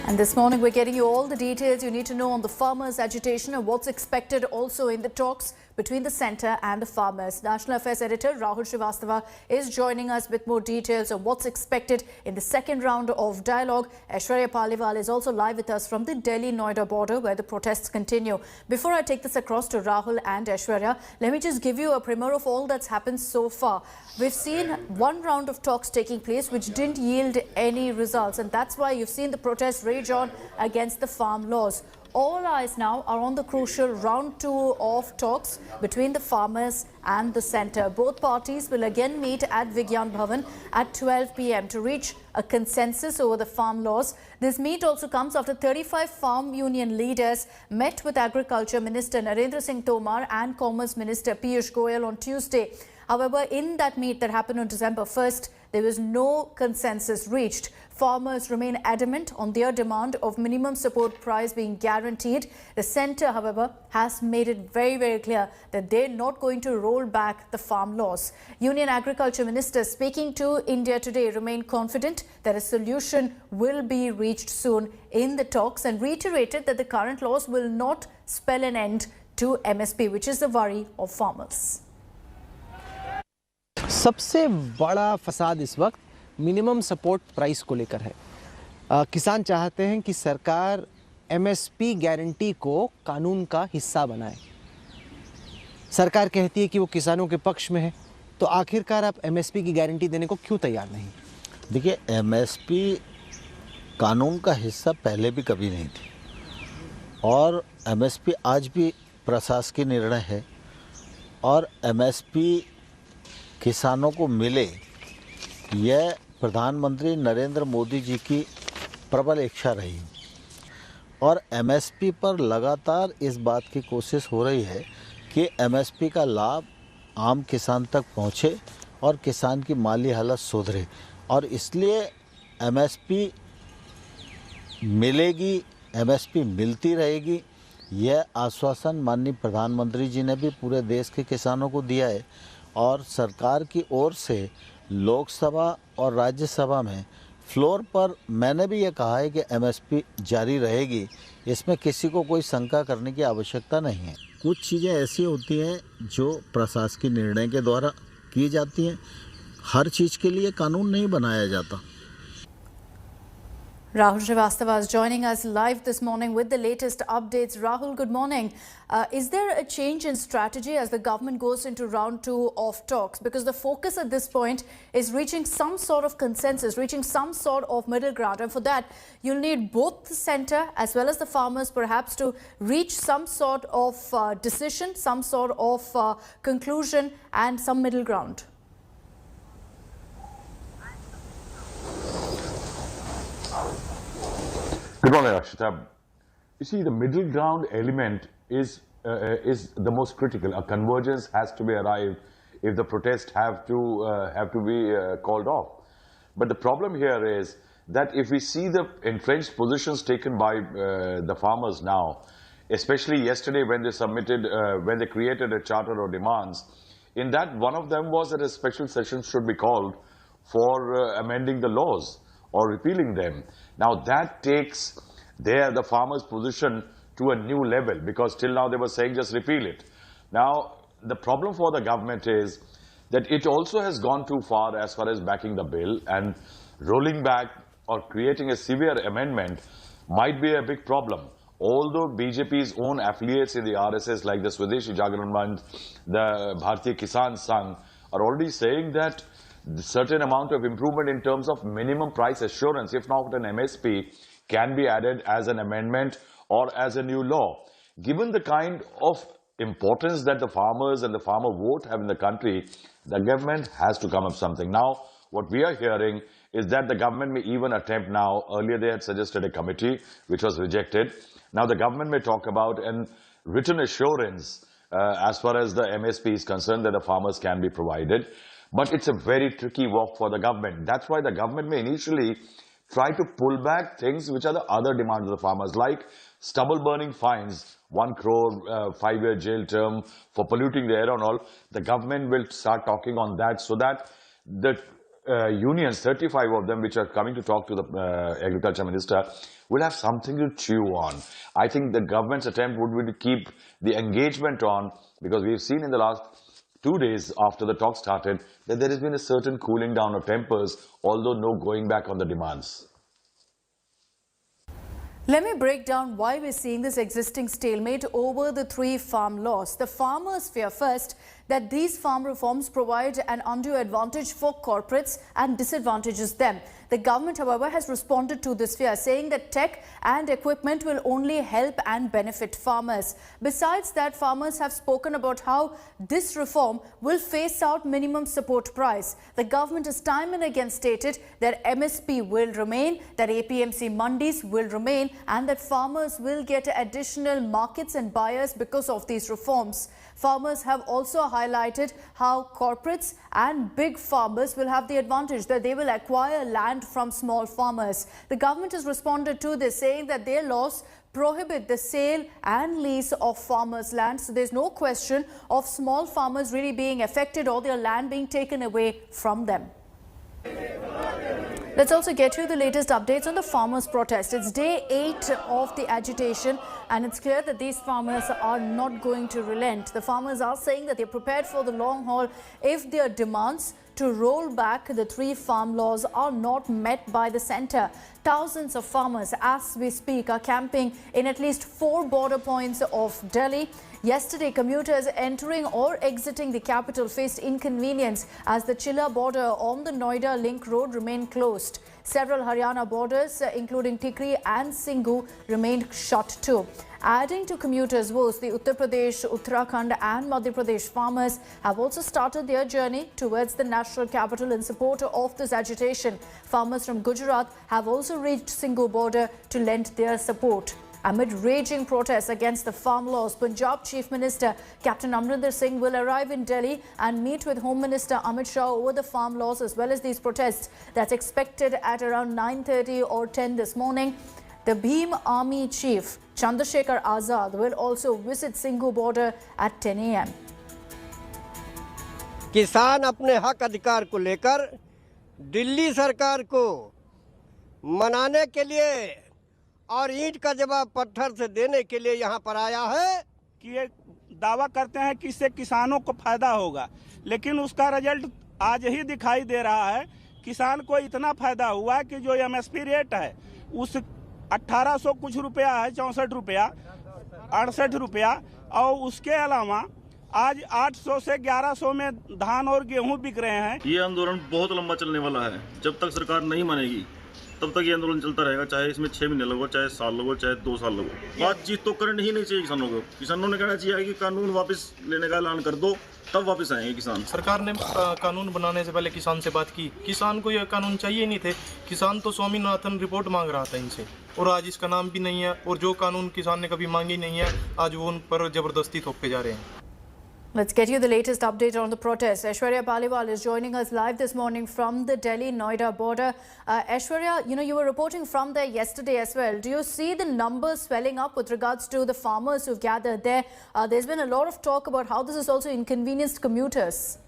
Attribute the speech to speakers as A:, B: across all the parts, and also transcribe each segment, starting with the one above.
A: And this morning we're getting you all the details you need to know on the farmers' agitation and what's expected also in the talks between the centre and the farmers. National Affairs Editor Rahul Srivastav is joining us with more details on what's expected in the second round of dialogue. Aishwarya Paliwal is also live with us from the Delhi-Noida border where the protests continue. Before I take this across to Rahul and Aishwarya, let me just give you a primer of all that's happened so far. We've seen one round of talks taking place which didn't yield any results, and that's why you've seen the protests rage on against the farm laws. All eyes now are on the crucial round 2 of talks between the farmers and the centre. Both parties will again meet at Vigyan Bhavan at 12 p.m. to reach a consensus over the farm laws. This meet also comes after 35 farm union leaders met with Agriculture Minister Narendra Singh Tomar and Commerce Minister Piyush Goyal on Tuesday. However, in that meet that happened on December 1st, there was no consensus reached. Farmers remain adamant on their demand of minimum support price being guaranteed. The centre, however, has made it very, very clear that they're not going to roll back the farm laws. Union Agriculture Minister speaking to India Today remained confident that a solution will be reached soon in the talks and reiterated that the current laws will not spell an end to MSP, which is the worry of farmers.
B: सबसे बड़ा फसाद इस वक्त minimum support price को लेकर है। किसान चाहते हैं कि सरकार एमएसपी गारंटी को कानून का हिस्सा बनाए। सरकार कहती है कि वो किसानों के पक्ष में है, तो आखिरकार आप एमएसपी की गारंटी देने को क्यों तैयार नहीं?
C: देखिए, एमएसपी कानून का हिस्सा पहले भी कभी नहीं थी और एमएसपी आज भी प्रशासकीय निर्णय है और एमएसपी किसानों को मिले, यह प्रधानमंत्री नरेंद्र मोदी जी की प्रबल इच्छा रही और एमएसपी पर लगातार इस बात की कोशिश हो रही है कि एमएसपी का लाभ आम किसान तक पहुंचे और किसान की माली हालत सुधरे और इसलिए एमएसपी मिलेगी, एमएसपी मिलती रहेगी। यह आश्वासन माननीय प्रधानमंत्री जी ने भी पूरे देश के किसानों को दिया है और सरकार की ओर से लोकसभा और राज्यसभा में फ्लोर पर मैंने भी ये कहा है कि एमएसपी जारी रहेगी। इसमें किसी को कोई शंका करने की आवश्यकता नहीं है। कुछ चीज़ें ऐसी होती हैं जो प्रशासकीय निर्णय के द्वारा की जाती हैं। हर चीज़ के लिए कानून नहीं बनाया जाता।
A: Rahul Srivastav is joining us live this morning with the latest updates. Rahul, good morning. Is there a change in strategy as the government goes into round 2 of talks? Because the focus at this point is reaching some sort of consensus, reaching some sort of middle ground. And for that, you'll need both the centre as well as the farmers perhaps to reach some sort of decision, some sort of conclusion and some middle ground.
D: Good morning, Akshita. You see, the middle ground element is the most critical. A convergence has to be arrived if the protests have to be called off. But the problem here is that if we see the entrenched positions taken by the farmers now, especially yesterday when they submitted, when they created a charter of demands, in that one of them was that a special session should be called for amending the laws or repealing them. Now that takes the farmers' position to a new level, because till now they were saying just repeal it. Now the problem for the government is that it also has gone too far as backing the bill, and rolling back or creating a severe amendment might be a big problem. Although BJP's own affiliates in the RSS like the Swadeshi Jagran Manch, the Bharatiya Kisan Sangh are already saying that certain amount of improvement in terms of minimum price assurance, if not an MSP, can be added as an amendment or as a new law. Given the kind of importance that the farmers and the farmer vote have in the country, the government has to come up with something. Now, what we are hearing is that the government may even attempt now, earlier they had suggested a committee which was rejected. Now the government may talk about a written assurance as far as the MSP is concerned that the farmers can be provided. But it's a very tricky walk for the government. That's why the government may initially try to pull back things which are the other demands of the farmers, like stubble burning fines, 1 crore, 5-year jail term for polluting the air and all. The government will start talking on that so that the unions, 35 of them, which are coming to talk to the agriculture minister, will have something to chew on. I think the government's attempt would be to keep the engagement on, because we've seen in the last 2 days after the talk started that there has been a certain cooling down of tempers, although no going back on the demands.
A: Let me break down why we're seeing this existing stalemate over the 3 farm laws. The farmers fear first that these farm reforms provide an undue advantage for corporates and disadvantages them. The government, however, has responded to this fear, saying that tech and equipment will only help and benefit farmers. Besides that, farmers have spoken about how this reform will phase out minimum support price. The government has time and again stated that MSP will remain, that APMC mandis will remain, and that farmers will get additional markets and buyers because of these reforms. Farmers have also highlighted how corporates and big farmers will have the advantage that they will acquire land from small farmers. The government has responded to this, saying that their laws prohibit the sale and lease of farmers' land. So there's no question of small farmers really being affected or their land being taken away from them. Let's also get you the latest updates on the farmers' protest. It's day 8 of the agitation, and it's clear that these farmers are not going to relent. The farmers are saying that they're prepared for the long haul if their demands to roll back the 3 farm laws are not met by the centre. Thousands of farmers, as we speak, are camping in at least 4 border points of Delhi. Yesterday, commuters entering or exiting the capital faced inconvenience as the Chilla border on the Noida Link Road remained closed. Several Haryana borders, including Tikri and Singhu, remained shut too. Adding to commuters' woes, the Uttar Pradesh, Uttarakhand and Madhya Pradesh farmers have also started their journey towards the national capital in support of this agitation. Farmers from Gujarat have also reached Singhu border to lend their support. Amid raging protests against the farm laws, Punjab Chief Minister Captain Amrinder Singh will arrive in Delhi and meet with Home Minister Amit Shah over the farm laws as well as these protests. That's expected at around 9:30 or 10 this morning. The Bhim Army Chief Chandrasekhar Azad will also visit Singhu border at 10 a.m.
E: किसान अपने हक अधिकार को लेकर दिल्ली सरकार को मनाने के लिए और ईंट का जवाब पत्थर से देने के लिए यहाँ पर आया है
F: कि ये दावा करते हैं कि इससे किसानों को फायदा होगा, लेकिन उसका रिजल्ट आज ही दिखाई दे रहा है। किसान को इतना फायदा हुआ है कि जो एमएसपी रेट है उस 1800 कुछ रुपया है, 64 रुपया, 68 रुपया, और उसके अलावा आज 800 से 1100 में धान और गेहूं बिक रहे हैं।
G: ये आंदोलन बहुत लंबा चलने वाला है। जब तक सरकार नहीं मानेगी तब तक ये आंदोलन चलता रहेगा, चाहे इसमें 6 महीने लगो, चाहे साल लगो, चाहे 2 साल लगो। बातचीत तो करनी ही नहीं चाहिए किसानों को। किसानों ने कहना चाहिए कि कानून वापस लेने का ऐलान कर दो, तब वापस आएंगे किसान।
H: सरकार ने कानून बनाने से पहले किसान से बात की। किसान को यह कानून चाहिए नहीं थे। किसान तो स्वामीनाथन रिपोर्ट मांग रहा था इनसे, और आज इसका नाम भी नहीं है। और जो कानून किसान ने कभी मांगी नहीं है, आज वो उन पर जबरदस्ती थोपे जा रहे हैं।
A: Let's get you the latest update on the protest. Aishwarya Paliwal is joining us live this morning from the Delhi-Noida border. Aishwarya, you were reporting from there yesterday as well. Do you see the numbers swelling up with regards to the farmers who've gathered there? There's been a lot of talk about how this has also inconvenienced commuters.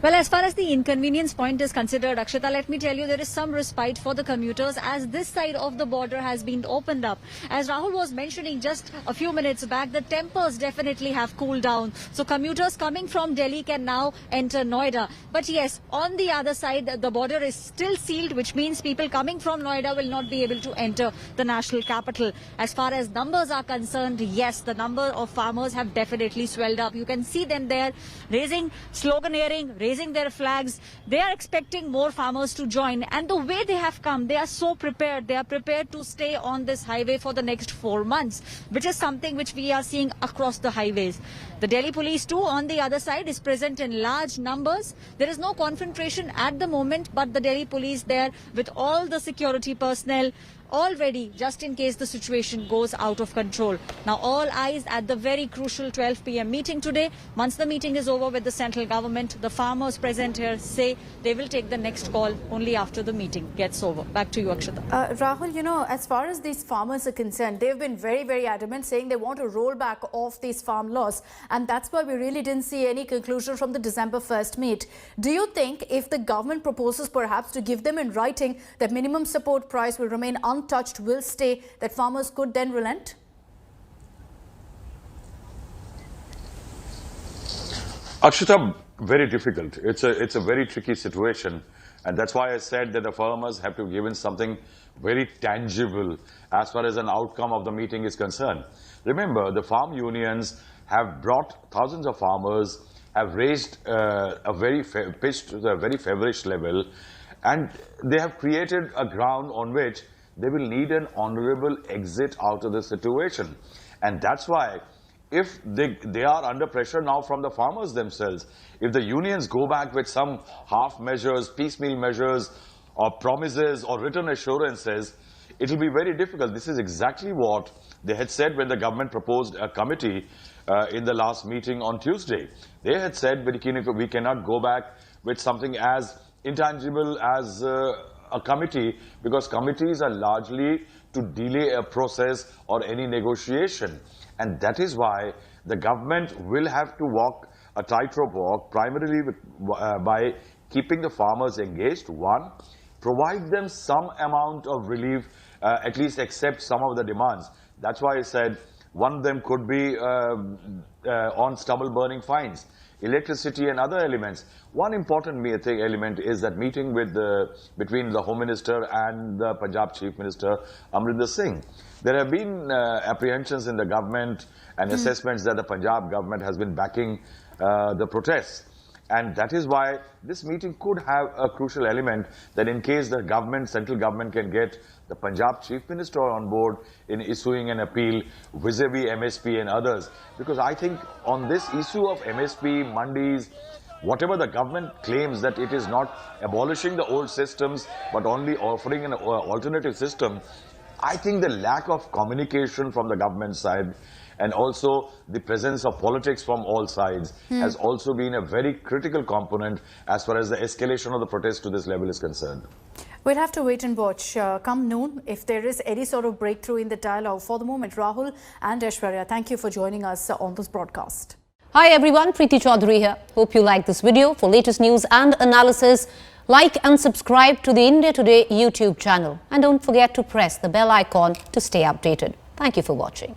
I: Well, as far as the inconvenience point is considered, Akshita, let me tell you, there is some respite for the commuters as this side of the border has been opened up. As Rahul was mentioning just a few minutes back, the tempers definitely have cooled down. So commuters coming from Delhi can now enter Noida. But yes, on the other side, the border is still sealed, which means people coming from Noida will not be able to enter the national capital. As far as numbers are concerned, yes, the number of farmers have definitely swelled up. You can see them there raising, sloganeering, raising their flags. They are expecting more farmers to join, and the way they have come, they are so prepared. They are prepared to stay on this highway for the next 4 months, which is something which we are seeing across the highways. The Delhi police too on the other side is present in large numbers. There is no confrontation at the moment, but the Delhi police there with all the security personnel all ready just in case the situation goes out of control. Now all eyes at the very crucial 12 p.m. meeting today. Once the meeting is over with the central government, the farmers present here say they will take the next call only after the meeting gets over. Back to you, Akshata.
A: Rahul, you know, as far as these farmers are concerned, they've been very, very adamant saying they want to roll back off these farm laws. And that's why we really didn't see any conclusion from the December 1st meet. Do you think if the government proposes perhaps to give them in writing that minimum support price will remain untouched, will stay, that farmers could then relent?
D: Akshata, very difficult. It's a very tricky situation. And that's why I said that the farmers have to give in something very tangible as far as an outcome of the meeting is concerned. Remember, the farm unions have brought thousands of farmers, have raised pitched to a very feverish level, and they have created a ground on which they will need an honorable exit out of the situation. And that's why, if they are under pressure now from the farmers themselves, if the unions go back with some half measures, piecemeal measures, or promises or written assurances, it will be very difficult. This is exactly what they had said when the government proposed a committee in the last meeting on Tuesday. They had said we cannot go back with something as intangible as a committee, because committees are largely to delay a process or any negotiation. And that is why the government will have to walk a tightrope walk, primarily by keeping the farmers engaged. One, provide them some amount of relief, at least accept some of the demands. That's why I said one of them could be on stubble burning fines, electricity and other elements. One important element is that meeting between the Home Minister and the Punjab Chief Minister, Amrinder Singh. There have been apprehensions in the government and assessments that the Punjab government has been backing the protests. And that is why this meeting could have a crucial element, that in case the government, central government, can get the Punjab Chief Minister on board in issuing an appeal vis-a-vis MSP and others. Because I think on this issue of MSP, mandis, whatever the government claims that it is not abolishing the old systems but only offering an alternative system, I think the lack of communication from the government side and also the presence of politics from all sides has also been a very critical component as far as the escalation of the protest to this level is concerned.
A: We'll have to wait and watch come noon if there is any sort of breakthrough in the dialogue. For the moment, Rahul and Aishwarya, thank you for joining us on this broadcast.
J: Hi everyone, Preeti Chaudhary here. Hope you like this video. For latest news and analysis, like and subscribe to the India Today YouTube channel. And don't forget to press the bell icon to stay updated. Thank you for watching.